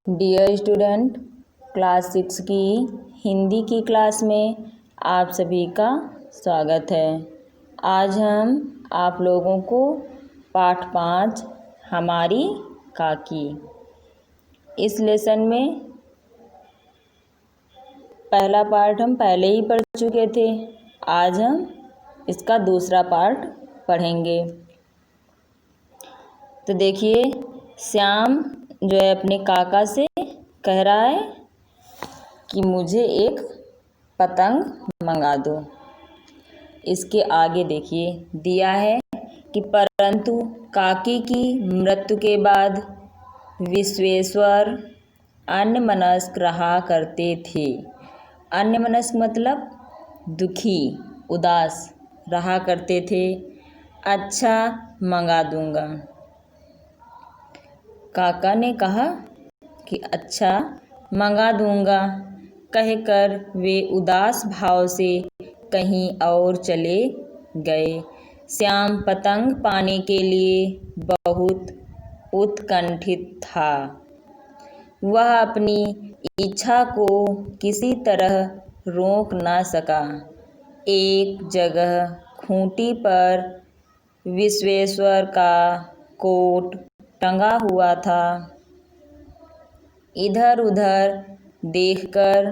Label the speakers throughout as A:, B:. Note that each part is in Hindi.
A: डियर स्टूडेंट, क्लास 6 की हिंदी की क्लास में आप सभी का स्वागत है। आज हम आप लोगों को पाठ 5 हमारी काकी इस लेसन में पहला पार्ट हम पहले ही पढ़ चुके थे। आज हम इसका दूसरा पार्ट पढ़ेंगे। तो देखिए, श्याम जो है अपने काका से कह रहा है कि मुझे एक पतंग मंगा दो। इसके आगे देखिए दिया है कि परंतु काकी की मृत्यु के बाद विश्वेश्वर अन्यमनस्क रहा करते थे। अन्यमनस्क मतलब दुखी, उदास रहा करते थे। अच्छा, मंगा दूंगा। काका ने कहा कि अच्छा, मंगा दूंगा कहकर वे उदास भाव से कहीं और चले गए। श्याम पतंग पाने के लिए बहुत उत्कंठित था। वह अपनी इच्छा को किसी तरह रोक न सका। एक जगह खूंटी पर विश्वेश्वर का कोट टंगा हुआ था। इधर उधर देखकर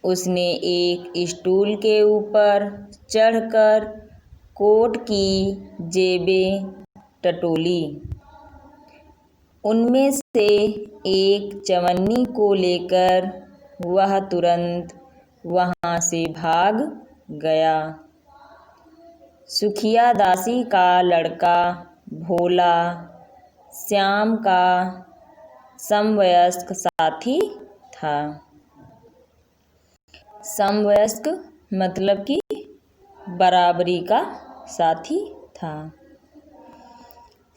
A: उसने एक स्टूल के ऊपर चढ़कर कोट की जेबें टटोली। उनमें से एक चवन्नी को लेकर वह तुरंत वहाँ से भाग गया। सुखिया दासी का लड़का भोला श्याम का समवयस्क साथी था। समवयस्क मतलब कि बराबरी का साथी था।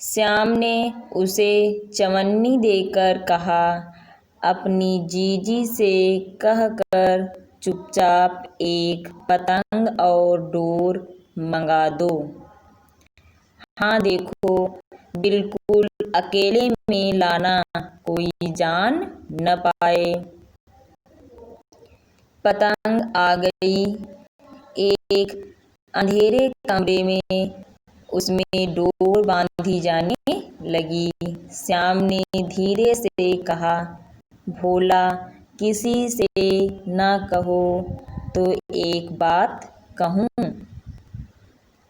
A: श्याम ने उसे चवन्नी देकर कहा, अपनी जीजी से कहकर चुपचाप एक पतंग और डोर मंगा दो। हाँ देखो, बिल्कुल अकेले में लाना, कोई जान न पाए। पतंग आ गई। एक अंधेरे कमरे में उसमें डोर बांधी जाने लगी। श्याम ने धीरे से कहा, भोला, किसी से न कहो तो एक बात कहूँ।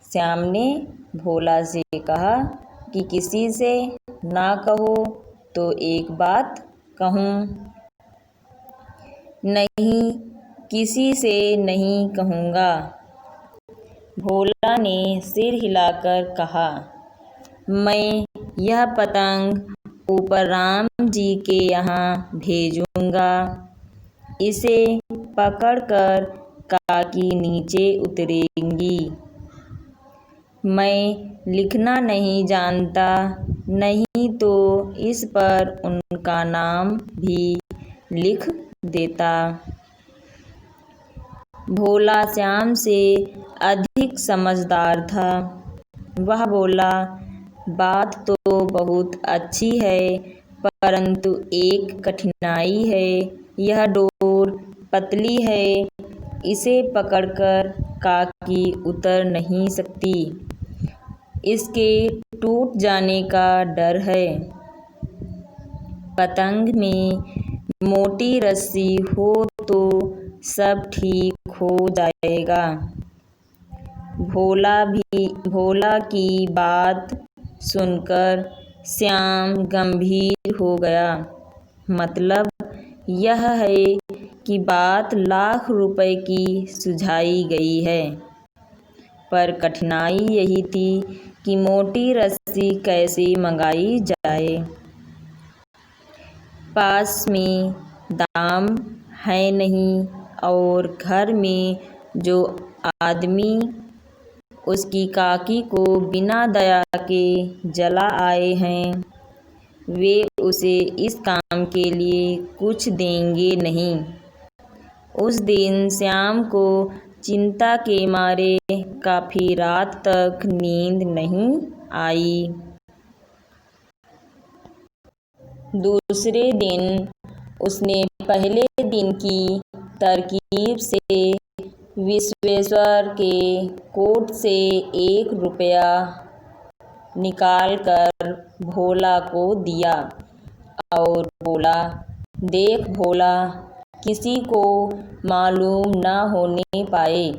A: श्याम ने भोला से कहा कि किसी से ना कहो तो एक बात कहूँ। नहीं, किसी से नहीं कहूँगा। भोला ने सिर हिलाकर कहा, मैं यह पतंग ऊपर राम जी के यहाँ भेजूँगा। इसे पकड़कर काकी नीचे उतरेंगी। मैं लिखना नहीं जानता, नहीं तो इस पर उनका नाम भी लिख देता। भोला श्याम से अधिक समझदार था। वह बोला, बात तो बहुत अच्छी है, परंतु एक कठिनाई है। यह डोर पतली है, इसे पकड़कर काकी उतर नहीं सकती। इसके टूट जाने का डर है। पतंग में मोटी रस्सी हो तो सब ठीक हो जाएगा। भोला की बात सुनकर श्याम गंभीर हो गया। मतलब यह है कि बात लाख रुपए की सुझाई गई है, पर कठिनाई यही थी कि मोटी रस्सी कैसे मंगाई जाए। पास में दाम है नहीं और घर में जो आदमी उसकी काकी को बिना दया के जला आए हैं, वे उसे इस काम के लिए कुछ देंगे नहीं। उस दिन श्याम को चिंता के मारे काफ़ी रात तक नींद नहीं आई। दूसरे दिन उसने पहले दिन की तरकीब से विश्वेश्वर के कोट से 1 रुपया निकालकर भोला को दिया और बोला, देख भोला, किसी को मालूम न होने पाए।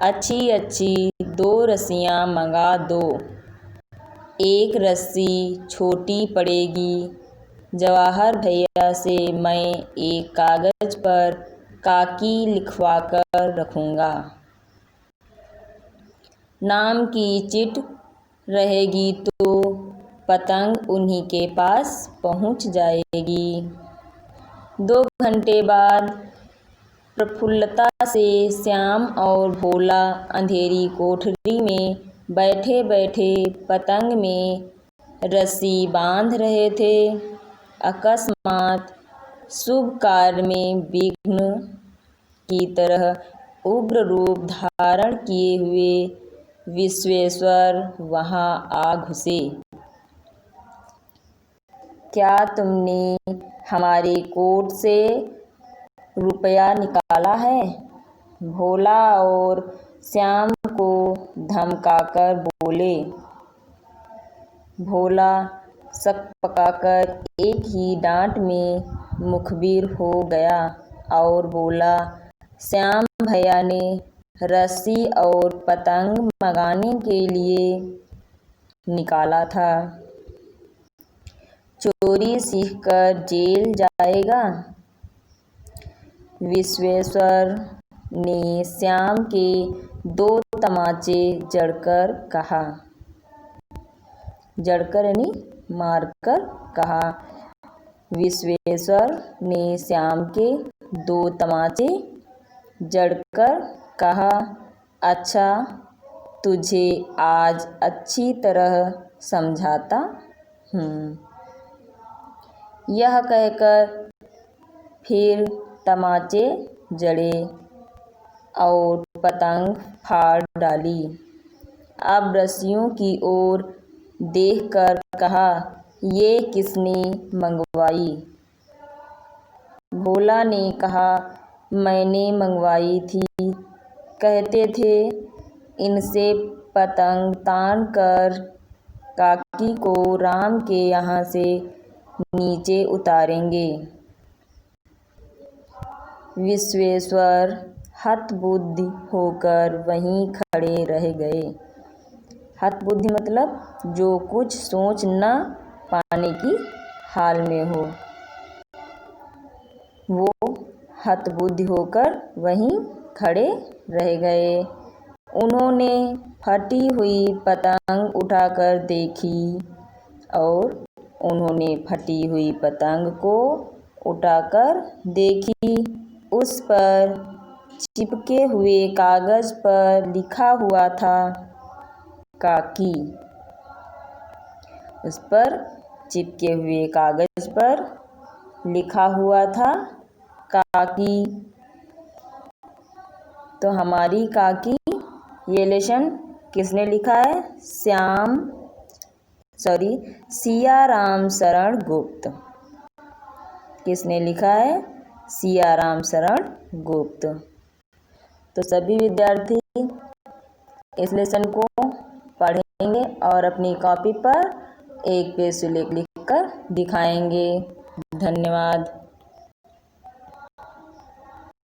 A: अच्छी अच्छी 2 रस्सियाँ मंगा दो। एक रस्सी छोटी पड़ेगी। जवाहर भैया से मैं एक कागज़ पर काकी लिखवा कर रखूँगा। नाम की चिट रहेगी तो पतंग उन्हीं के पास पहुँच जाएगी। 2 घंटे बाद प्रफुल्लता से श्याम और भोला अंधेरी कोठरी में बैठे बैठे पतंग में रस्सी बांध रहे थे। अकस्मात शुभ कार्य में विघ्न की तरह उग्र रूप धारण किए हुए विश्वेश्वर वहाँ आ घुसे। क्या तुमने हमारे कोट से रुपया निकाला है? भोला और श्याम को धमकाकर बोले। भोला शक पकाकर एक ही डांट में मुखबिर हो गया और बोला, श्याम भैया ने रस्सी और पतंग मंगाने के लिए निकाला था। चोरी सीखकर जेल जाएगा। विश्वेश्वर ने श्याम के 2 तमाचे जड़कर कहा। जड़कर यानी मारकर कहा। विश्वेश्वर ने श्याम के 2 तमाचे जड़कर कहा, अच्छा, तुझे आज अच्छी तरह समझाता हूँ। यह कहकर फिर तमाचे जड़े और पतंग फाड़ डाली। अब रस्सियों की ओर देखकर कहा, ये किसने मंगवाई? भोला ने कहा, मैंने मंगवाई थी। कहते थे इनसे पतंग तान कर काकी को राम के यहाँ से नीचे उतारेंगे। विश्वेश्वर हतबुद्धि होकर वहीं खड़े रह गए। हतबुद्धि मतलब जो कुछ सोच न पाने की हाल में हो, वो हतबुद्धि होकर वहीं खड़े रह गए। उन्होंने फटी हुई पतंग उठाकर देखी और उन्होंने फटी हुई पतंग को उठाकर देखी। उस पर चिपके हुए कागज़ पर लिखा हुआ था काकी। उस पर चिपके हुए कागज़ पर लिखा हुआ था काकी। तो हमारी काकी, ये लेसन किसने लिखा है? सियाराम शरण गुप्त। किसने लिखा है? सियाराम शरण गुप्त। तो सभी विद्यार्थी इस लेसन को पढ़ेंगे और अपनी कॉपी पर एक पेज से लिख कर दिखाएंगे। धन्यवाद।